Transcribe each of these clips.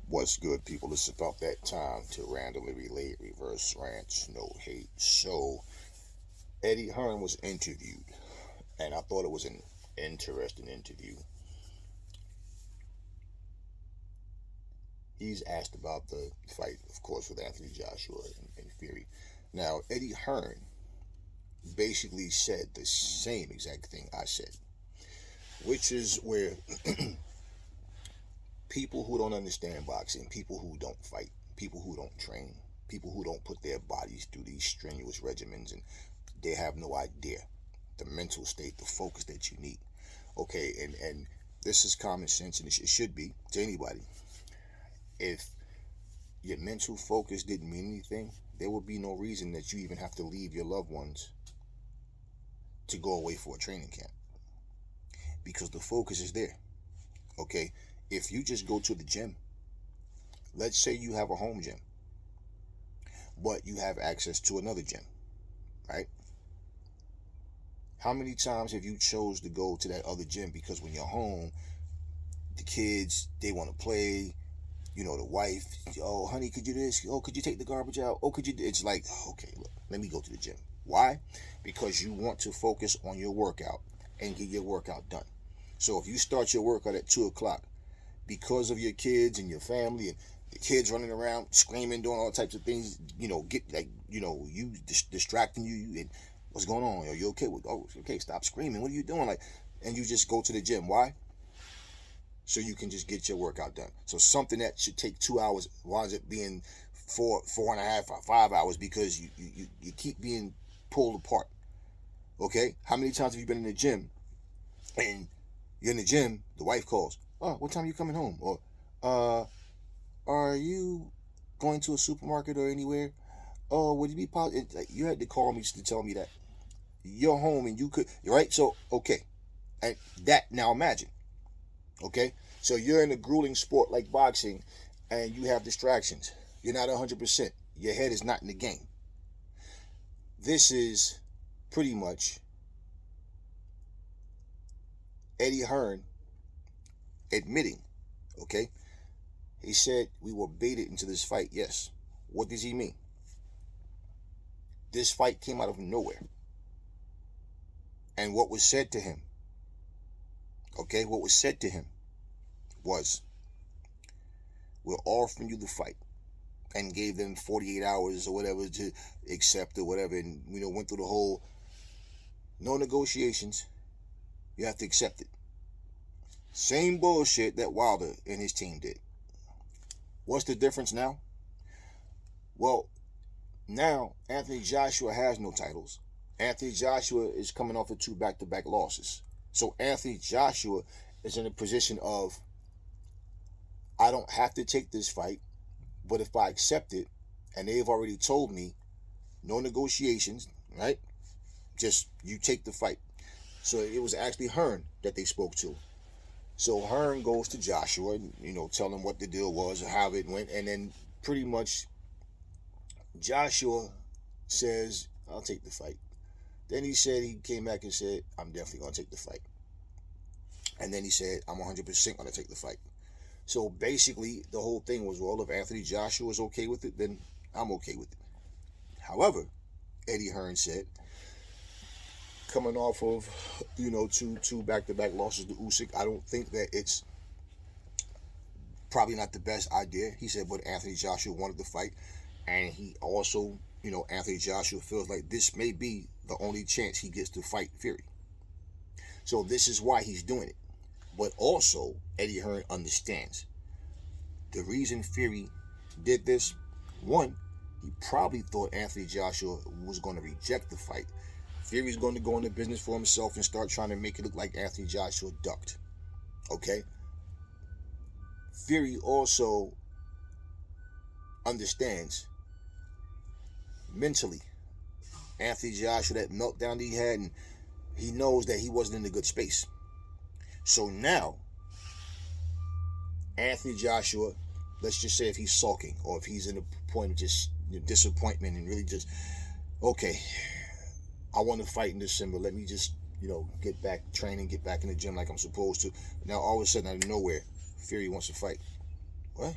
What's good, people? It's about that time to randomly relate, reverse rants, no hate. So, Eddie Hearn was interviewed, and I thought it was an interesting interview. He's asked about the fight, of course, with Anthony Joshua and Fury. Now, Eddie Hearn basically said the same exact thing I said, which is where people who don't understand boxing, people who don't fight, people who don't train, people who don't put their bodies through these strenuous regimens, and they have no idea the mental state, the focus that you need. Okay, and this is common sense, and it should be to anybody. If your mental focus didn't mean anything, there would be no reason that you even have to leave your loved ones to go away for a training camp, because the focus is there. Okay, if you just go to the gym, let's say you have a home gym, but you have access to another gym, right? How many times have you chose to go to that other gym because when you're home, the kids, they want to play, the wife, oh honey, could you this, oh could you take the garbage out, oh could you, it's like, okay, look, let me go to the gym. Why? Because you want to focus on your workout and get your workout done. So if you start your workout at 2 o'clock, because of your kids and your family and the kids running around screaming, doing all types of things, get like, you distracting you, and what's going on? Are you okay? Oh, okay, stop screaming. What are you doing? Like, and you just go to the gym. Why? So you can just get your workout done. So something that should take 2 hours winds up being 4.5, 5 hours, because you keep being pulled apart. Okay? How many times have you been in the gym and you're in the gym, the wife calls, oh, what time are you coming home? Or, are you going to a supermarket or anywhere? Oh, would you be positive? Like, you had to call me to tell me that you're home and you could, right? So, okay. And that, now imagine, okay? So you're in a grueling sport like boxing and you have distractions. You're not 100%. Your head is not in the game. This is pretty much Eddie Hearn admitting, okay? He said we were baited into this fight. Yes. What does he mean? This fight came out of nowhere. And what was said to him, okay, what was said to him was, we're offering you the fight, and gave them 48 hours or whatever to accept or whatever, and went through the whole, no negotiations, you have to accept it. Same bullshit that Wilder and his team did. What's the difference now? Well, now Anthony Joshua has no titles. Anthony Joshua is coming off of 2 back-to-back losses. So Anthony Joshua is in a position of, I don't have to take this fight, but if I accept it, and they've already told me, no negotiations, right? Just you take the fight. So it was actually Hearn that they spoke to. So Hearn goes to Joshua, and, tell him what the deal was, how it went, and then pretty much Joshua says, I'll take the fight. Then he said, he came back and said, I'm definitely going to take the fight. And then he said, I'm 100% going to take the fight. So basically, the whole thing was, well, if Anthony Joshua is okay with it, then I'm okay with it. However, Eddie Hearn said, coming off of, two back-to-back losses to Usyk, I don't think that it's probably not the best idea. He said, but Anthony Joshua wanted the fight, and he also, Anthony Joshua feels like this may be the only chance he gets to fight Fury. So this is why he's doing it. But also, Eddie Hearn understands the reason Fury did this. One, he probably thought Anthony Joshua was going to reject the fight. Fury's going to go into business for himself and start trying to make it look like Anthony Joshua ducked. Okay? Fury also understands mentally Anthony Joshua, that meltdown that he had, and he knows that he wasn't in a good space. So now, Anthony Joshua, let's just say if he's sulking, or if he's in a point of just disappointment and really just, okay, I want to fight in December. Let me just, get back training, get back in the gym like I'm supposed to. Now all of a sudden, out of nowhere, Fury wants to fight. What?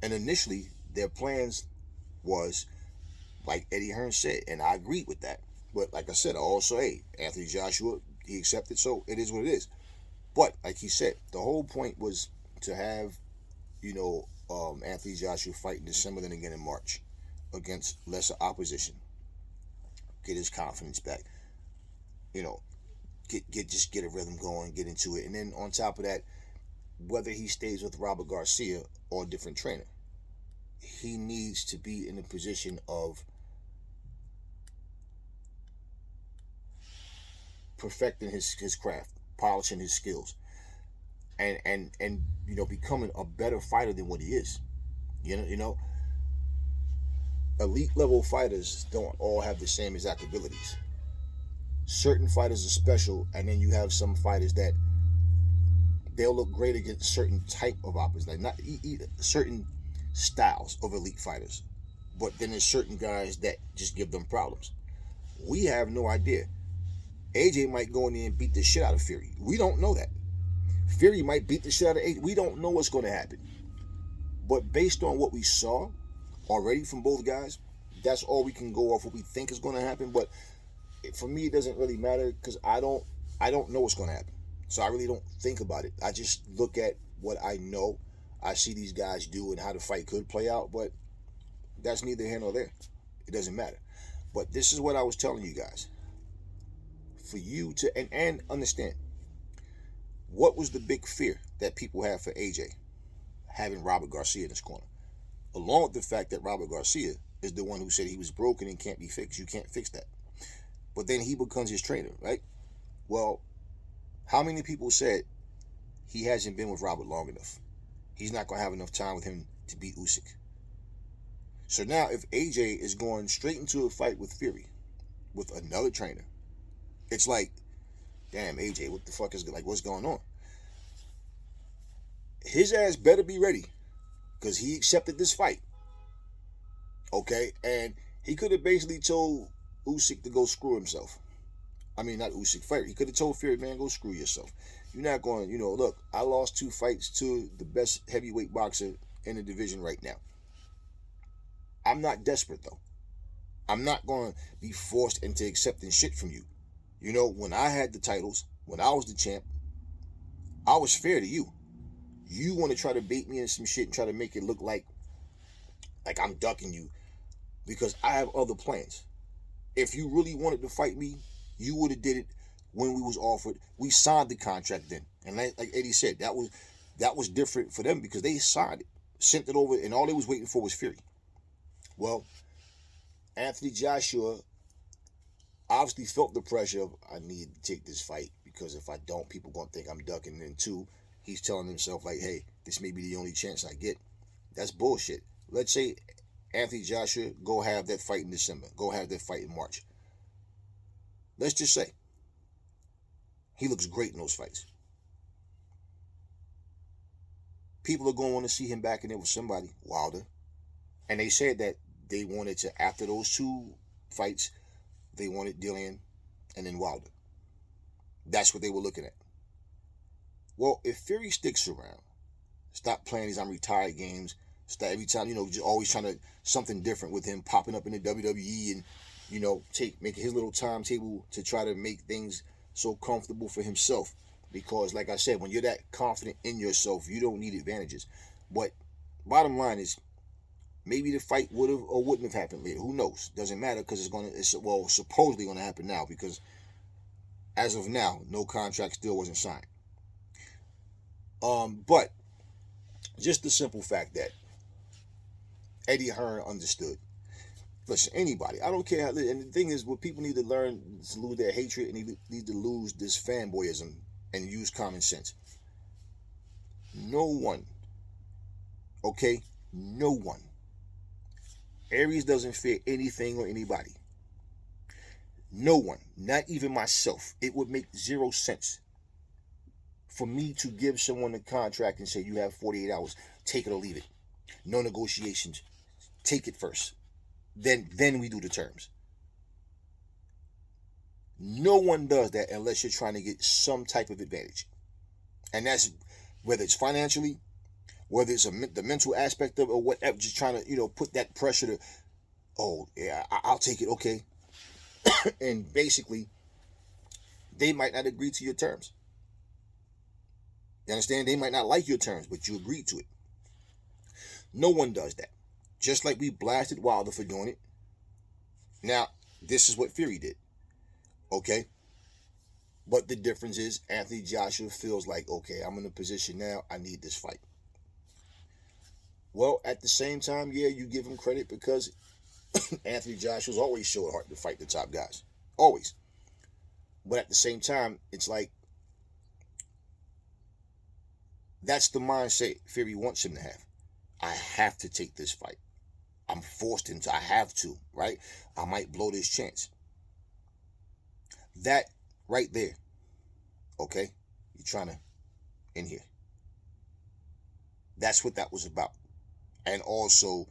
And initially, their plans was, like Eddie Hearn said, and I agreed with that. But like I said, I also, hey, Anthony Joshua, he accepted, so it is what it is. But like he said, the whole point was to have, Anthony Joshua fight in December, then again in March against lesser opposition. Get his confidence back. You know, get a rhythm going, get into it, and then on top of that, whether he stays with Robert Garcia or a different trainer, he needs to be in a position of perfecting his craft, polishing his skills, and becoming a better fighter than what he is. Elite level fighters don't all have the same exact abilities. Certain fighters are special, and then you have some fighters that they'll look great against certain type of opposition, like not certain styles of elite fighters. But then there's certain guys that just give them problems. We have no idea. AJ might go in there and beat the shit out of Fury. We don't know that. Fury might beat the shit out of AJ. We don't know what's going to happen. But based on what we saw already from both guys, that's all we can go off what we think is going to happen. But for me, it doesn't really matter because I don't know what's going to happen. So I really don't think about it. I just look at what I know. I see these guys do and how the fight could play out, but that's neither here nor there. It doesn't matter. But this is what I was telling you guys. For you to, and understand, what was the big fear that people have for AJ? Having Robert Garcia in his corner. Along with the fact that Robert Garcia is the one who said he was broken and can't be fixed. You can't fix that. But then he becomes his trainer, right? Well, how many people said he hasn't been with Robert long enough? He's not going to have enough time with him to beat Usyk. So now if AJ is going straight into a fight with Fury, with another trainer, it's like, damn, AJ, what the fuck is, like, what's going on? His ass better be ready, because he accepted this fight. Okay? And he could have basically told Usyk to go screw himself. I mean, not Usyk fight. He could have told Fury, man, go screw yourself. You're not going, look, I lost 2 fights to the best heavyweight boxer in the division right now. I'm not desperate, though. I'm not going to be forced into accepting shit from you. When I had the titles, when I was the champ, I was fair to you. You want to try to bait me in some shit and try to make it look like I'm ducking you because I have other plans. If you really wanted to fight me, you would have did it when we was offered. We signed the contract then. And like Eddie said, that was different for them because they signed it, sent it over, and all they was waiting for was Fury. Well, Anthony Joshua obviously felt the pressure of, I need to take this fight because if I don't, people going to think I'm ducking. And then 2, he's telling himself like, hey, this may be the only chance I get. That's bullshit. Let's say Anthony Joshua go have that fight in December. Go have that fight in March. Let's just say he looks great in those fights. People are going to want to see him back in there with somebody, Wilder. And they said that they wanted to, after those 2 fights, they wanted Dillian and then Wilder. That's what they were looking at. Well, if Fury sticks around, stop playing these I'm retired games, stop every time, just always trying to something different with him popping up in the WWE and, make his little timetable to try to make things so comfortable for himself. Because, like I said, when you're that confident in yourself, you don't need advantages. But bottom line is, maybe the fight would have or wouldn't have happened later. Who knows? Doesn't matter because it's supposedly going to happen now because as of now, no contract still wasn't signed. But just the simple fact that Eddie Hearn understood. Listen, anybody, I don't care how, and the thing is, what people need to learn is to lose their hatred and need to lose this fanboyism and use common sense. No one, okay? No one. Aries doesn't fear anything or anybody. No one, not even myself. It would make 0 sense for me to give someone a contract and say, you have 48 hours, take it or leave it. No negotiations. Take it first. Then we do the terms. No one does that unless you're trying to get some type of advantage. And that's whether it's financially, whether it's the mental aspect of it or whatever, just trying to, put that pressure to, oh, yeah, I'll take it, okay. And basically, they might not agree to your terms. You understand? They might not like your terms, but you agreed to it. No one does that. Just like we blasted Wilder for doing it. Now, this is what Fury did. Okay? But the difference is Anthony Joshua feels like, okay, I'm in a position now, I need this fight. Well, at the same time, yeah, you give him credit because Anthony Joshua's always showed heart to fight the top guys. Always. But at the same time, it's like, that's the mindset Fury wants him to have. I have to take this fight. I'm forced into, I have to, right? I might blow this chance. That right there, okay? You're trying to, in here. That's what that was about. And also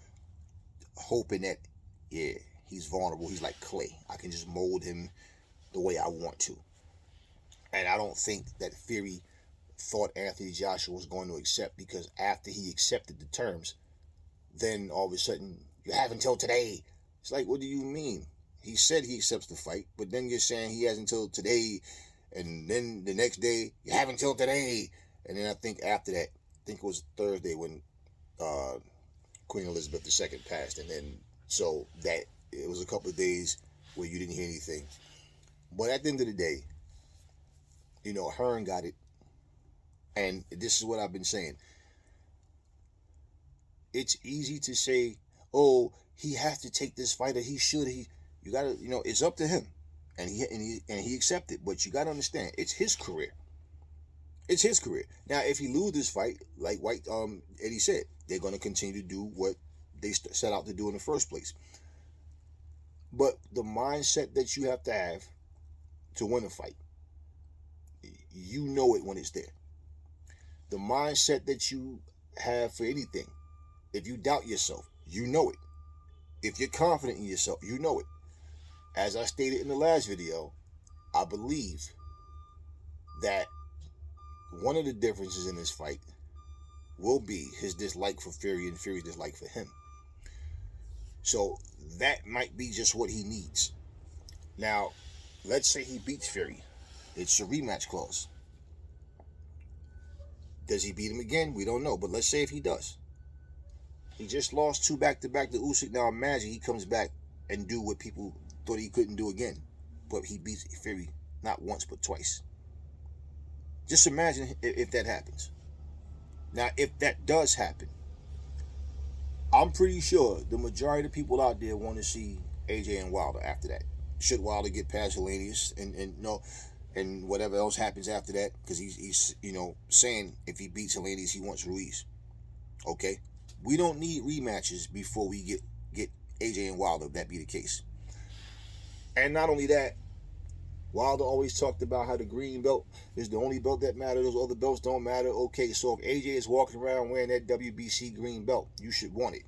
hoping that, yeah, he's vulnerable. He's like clay. I can just mold him the way I want to. And I don't think that Fury thought Anthony Joshua was going to accept, because after he accepted the terms, then all of a sudden, you have until today. It's like, what do you mean? He said he accepts the fight, but then you're saying he has until today, and then the next day, you have until today. And then I think after that, I think it was Thursday when Queen Elizabeth II passed, and then so that it was a couple of days where you didn't hear anything. But at the end of the day, Hearn got it, and this is what I've been saying. It's easy to say, oh, he has to take this fight, or he should. You gotta, it's up to him, and he accepted. But you gotta understand, it's his career. It's his career. Now, if he loses this fight, like Eddie said, they're gonna continue to do what they set out to do in the first place. But the mindset that you have to win a fight, you know it when it's there. The mindset that you have for anything, if you doubt yourself, you know it. If you're confident in yourself, you know it. As I stated in the last video, I believe that one of the differences in this fight will be his dislike for Fury and Fury's dislike for him. So that might be just what he needs. Now, let's say he beats Fury. It's a rematch clause. Does he beat him again? We don't know. But let's say if he does. He just lost 2 back-to-back to Usyk. Now imagine he comes back and do what people thought he couldn't do again. But he beats Fury not once but twice. Just imagine if that happens. Now, if that does happen, I'm pretty sure the majority of the people out there want to see AJ and Wilder after that. Should Wilder get past Hellenius and whatever else happens after that, because he's saying if he beats Hellenius, he wants Ruiz. Okay, we don't need rematches before we get AJ and Wilder, if that be the case. And not only that, Wilder always talked about how the green belt is the only belt that matters. Those other belts don't matter. Okay, so if AJ is walking around wearing that WBC green belt, you should want it.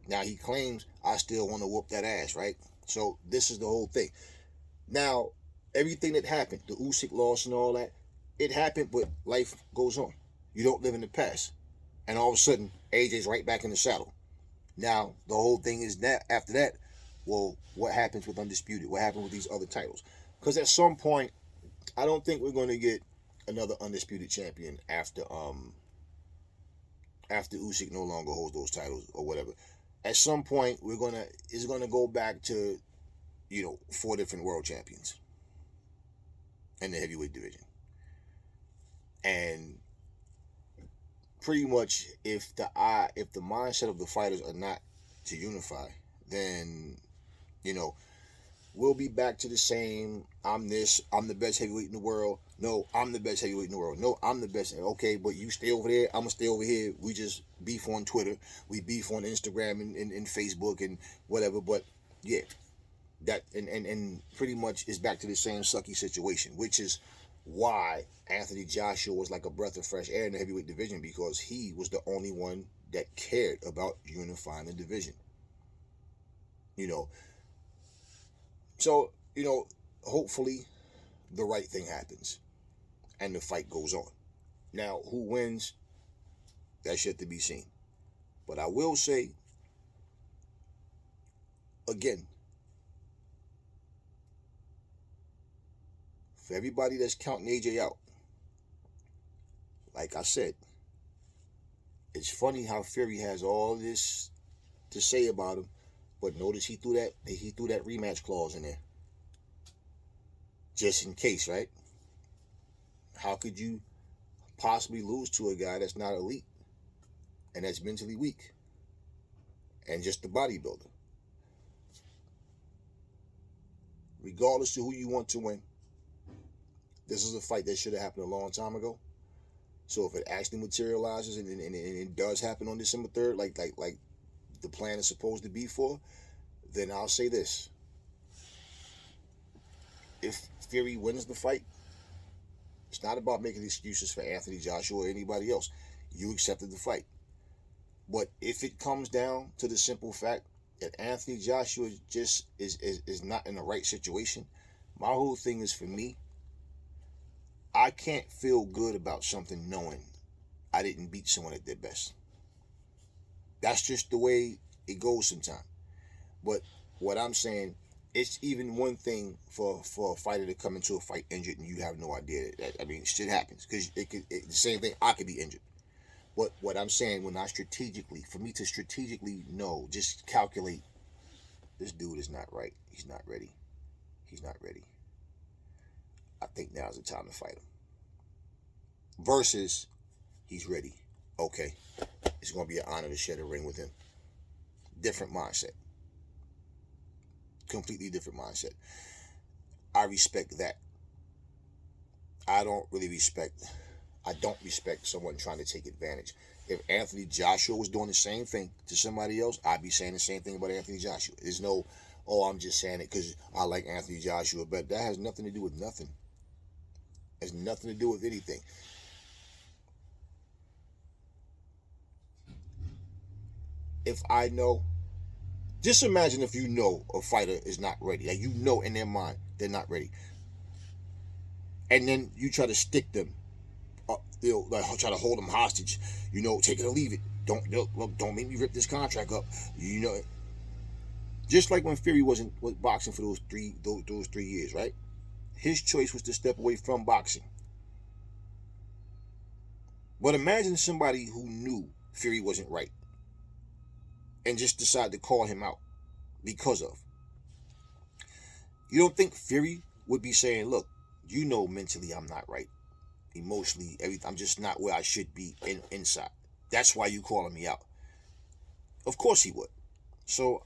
Now, he claims, I still want to whoop that ass, right? So this is the whole thing. Now, everything that happened, the Usyk loss and all that, it happened, but life goes on. You don't live in the past. And all of a sudden, AJ's right back in the saddle. Now, the whole thing is that after that, well, what happens with Undisputed? What happens with these other titles? Because at some point, I don't think we're going to get another Undisputed champion after Usyk no longer holds those titles or whatever. At some point, it's gonna go back to 4 different world champions in the heavyweight division. And pretty much, if the mindset of the fighters are not to unify, then we'll be back to the same, I'm the best heavyweight in the world. No, I'm the best heavyweight in the world. No, I'm the best. Okay, but you stay over there, I'm going to stay over here. We just beef on Twitter. We beef on Instagram and Facebook and whatever. But, yeah, that and pretty much is back to the same sucky situation, which is why Anthony Joshua was like a breath of fresh air in the heavyweight division, because he was the only one that cared about unifying the division. So, hopefully the right thing happens and the fight goes on. Now, who wins? That's yet to be seen. But I will say, again, for everybody that's counting AJ out, like I said, it's funny how Fury has all this to say about him, but notice he threw that rematch clause in there. Just in case, right? How could you possibly lose to a guy that's not elite and that's mentally weak and just a bodybuilder? Regardless of who you want to win, this is a fight that should have happened a long time ago. So if it actually materializes and it does happen on December 3rd, like the plan is supposed to be for, then I'll say this. If Fury wins the fight, it's not about making excuses for Anthony Joshua or anybody else. You accepted the fight. But if it comes down to the simple fact that Anthony Joshua just is not in the right situation, my whole thing is, for me, I can't feel good about something knowing I didn't beat someone at their best. That's just the way it goes sometimes. But what I'm saying, it's even one thing for a fighter to come into a fight injured and you have no idea. I mean, shit happens. Because the same thing, I could be injured. But what I'm saying, for me to strategically know, just calculate, this dude is not right. He's not ready. He's not ready. I think now's the time to fight him. Versus, he's ready. Okay. It's going to be an honor to share the ring with him. Different mindset. Completely different mindset. I respect that. I don't respect someone trying to take advantage. If Anthony Joshua was doing the same thing to somebody else, I'd be saying the same thing about Anthony Joshua. There's no, I'm just saying it because I like Anthony Joshua, but that has nothing to do with nothing. It has nothing to do with anything. If I know, just imagine if you know a fighter is not ready. Like, you know in their mind they're not ready. And then you try to stick them, like try to hold them hostage. Take it or leave it. Don't make me rip this contract up. Just like when Fury was boxing for those 3 years, right? His choice was to step away from boxing. But imagine somebody who knew Fury wasn't right and just decided to call him out because of. You don't think Fury would be saying, look, mentally I'm not right. Emotionally, everything, I'm just not where I should be inside. That's why you calling me out. Of course he would. So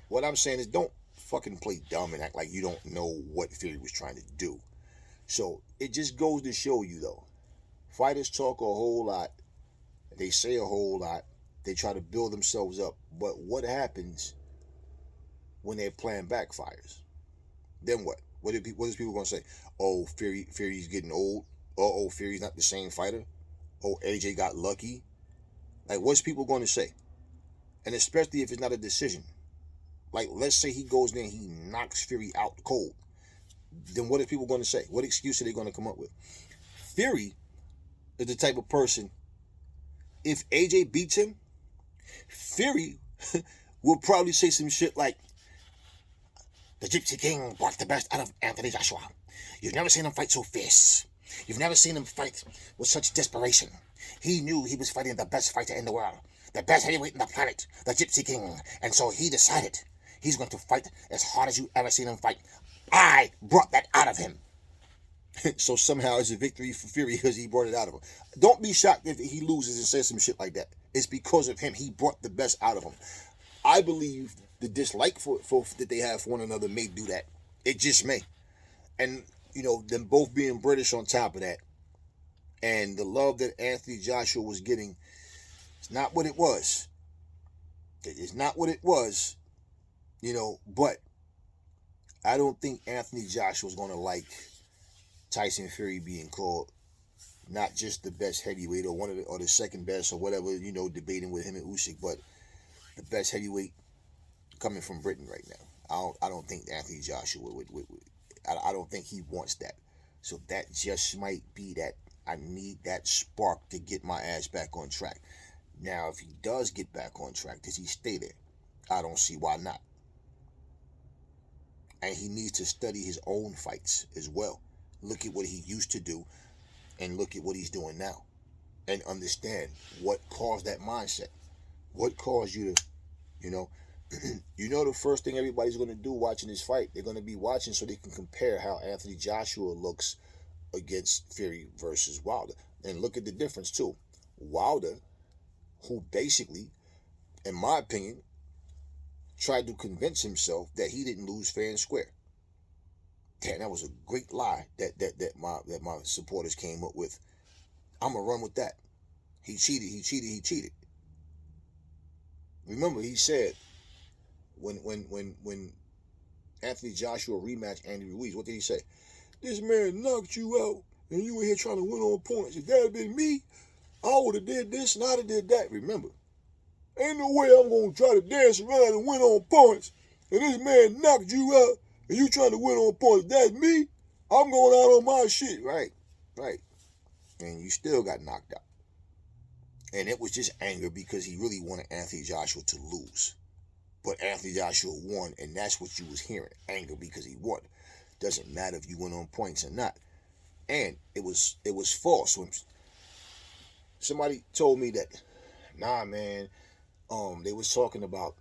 what I'm saying is, don't fucking play dumb and act like you don't know what Fury was trying to do. So it just goes to show you, though, fighters talk a whole lot. They say a whole lot. They try to build themselves up. But what happens when their plan backfires? Then what? What is people going to say? Oh, Fury's getting old. Oh, Fury's not the same fighter. Oh, AJ got lucky. Like, what's people going to say? And especially if it's not a decision. Like, let's say he goes in and he knocks Fury out cold. Then what are people going to say? What excuse are they going to come up with? Fury is the type of person, if AJ beats him, Fury will probably say some shit like, the Gypsy King brought the best out of Anthony Joshua. You've never seen him fight so fierce. You've never seen him fight with such desperation. He knew he was fighting the best fighter in the world, the best heavyweight in the planet, the Gypsy King. And so he decided he's going to fight as hard as you ever seen him fight. I brought that out of him. So somehow it's a victory for Fury because he brought it out of him. Don't be shocked if he loses and says some shit like that. It's because of him. He brought the best out of him. I believe the dislike for that they have for one another may do that. It just may. And, them both being British on top of that, and the love that Anthony Joshua was getting, it's not what it was. It's not what it was, but I don't think Anthony Joshua was going to like Tyson Fury being called not just the best heavyweight or the second best or whatever, debating with him and Usyk, but the best heavyweight coming from Britain right now. I don't think Anthony Joshua would I don't think he wants that. So that just might be that I need that spark to get my ass back on track. Now, if he does get back on track, does he stay there? I don't see why not. And he needs to study his own fights as well. Look at what he used to do and look at what he's doing now. And understand what caused that mindset. What caused you to, you know, the first thing everybody's going to do watching this fight, they're going to be watching so they can compare how Anthony Joshua looks against Fury versus Wilder. And look at the difference too. Wilder, who basically, in my opinion, tried to convince himself that he didn't lose fair and square. Damn, that was a great lie that my supporters came up with. I'm gonna run with that. He cheated. Remember, he said when Anthony Joshua rematched Andy Ruiz, what did he say? This man knocked you out, and you were here trying to win on points. If that had been me, I would have did this and I'd have did that. Remember, ain't no way I'm gonna try to dance around and win on points, and this man knocked you out, and you trying to win on points. That's me. I'm going out on my shit. Right. And you still got knocked out. And it was just anger because he really wanted Anthony Joshua to lose. But Anthony Joshua won, and that's what you was hearing. Anger because he won. Doesn't matter if you went on points or not. And it was false. When somebody told me that, nah, man, they was talking about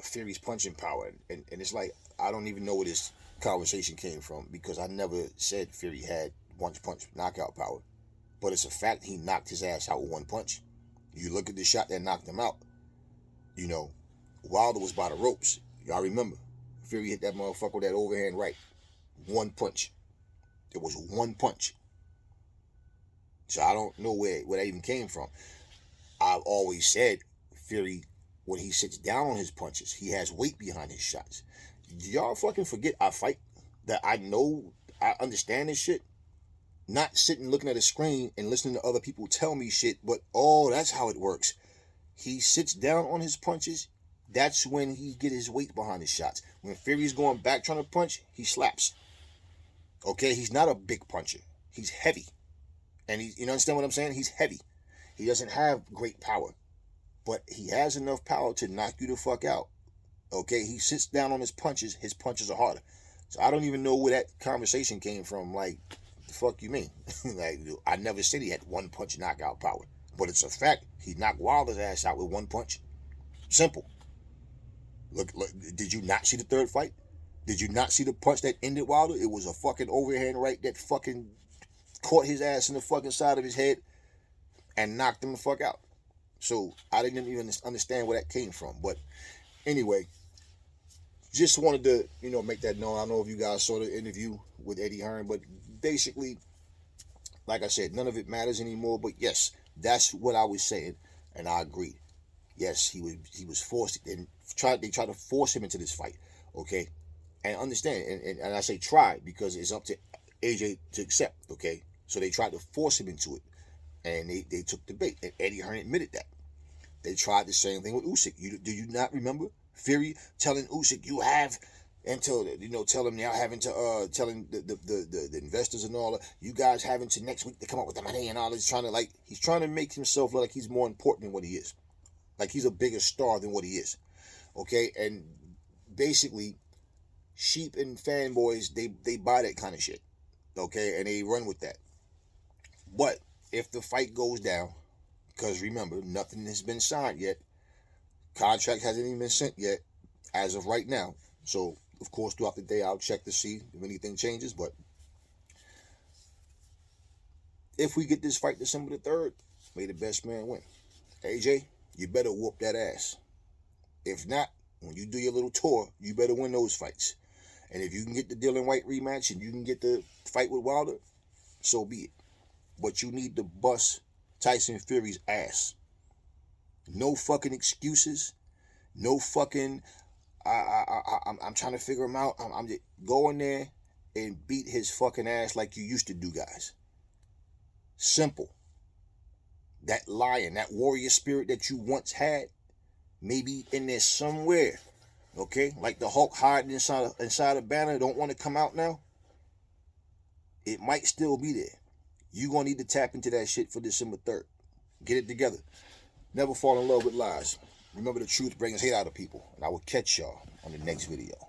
Fury's punching power. And it's like, I don't even know where this conversation came from because I never said Fury had one punch knockout power. But it's a fact he knocked his ass out with one punch. You look at the shot that knocked him out. Wilder was by the ropes. Y'all remember. Fury hit that motherfucker with that overhand right. One punch. It was one punch. So I don't know where that even came from. I've always said Fury, when he sits down on his punches, he has weight behind his shots. Do y'all fucking forget I fight? That I know, I understand this shit? Not sitting looking at a screen and listening to other people tell me shit, but that's how it works. He sits down on his punches. That's when he get his weight behind his shots. When Fury's going back trying to punch, he slaps. Okay, he's not a big puncher. He's heavy. And you understand what I'm saying? He's heavy. He doesn't have great power. But he has enough power to knock you the fuck out. Okay, he sits down on his punches are harder. So I don't even know where that conversation came from. Like, the fuck you mean? Like, I never said he had one punch knockout power. But it's a fact. He knocked Wilder's ass out with one punch. Simple. Look, did you not see the third fight? Did you not see the punch that ended Wilder? It was a fucking overhand right that fucking caught his ass in the fucking side of his head and knocked him the fuck out. So I didn't even understand where that came from. But anyway, just wanted to, make that known. I don't know if you guys saw the interview with Eddie Hearn, but basically, like I said, none of it matters anymore. But yes, that's what I was saying, and I agreed. Yes, he was forced, and they tried to force him into this fight. Okay, and understand, and I say try because it's up to AJ to accept. Okay, so they tried to force him into it, and they took the bait, and Eddie Hearn admitted that. They tried the same thing with Usyk. Do you not remember Fury telling Usyk you have until tell him now having to telling the investors and all that, you guys have until next week to come up with the money and all this, he's trying to make himself look like he's more important than what he is, like he's a bigger star than what he is. Okay, and basically sheep and fanboys, they buy that kind of shit. Okay, and they run with that. But if the fight goes down, because remember, nothing has been signed yet, contract hasn't even been sent yet as of right now. So of course throughout the day I'll check to see if anything changes. But if we get this fight December the 3rd, may the best man win. AJ, you better whoop that ass. If not, when you do your little tour, you better win those fights. And if you can get the Dillian White rematch and you can get the fight with Wilder, so be it. But you need to bust Tyson Fury's ass. No fucking excuses. No fucking, I'm trying to figure him out. I'm just go in there and beat his fucking ass like you used to do, guys. Simple. That lion, that warrior spirit that you once had, maybe in there somewhere. Okay? Like the Hulk hiding inside a banner, don't want to come out now. It might still be there. You gonna need to tap into that shit for December 3rd. Get it together. Never fall in love with lies. Remember, the truth brings hate out of people. And I will catch y'all on the next video.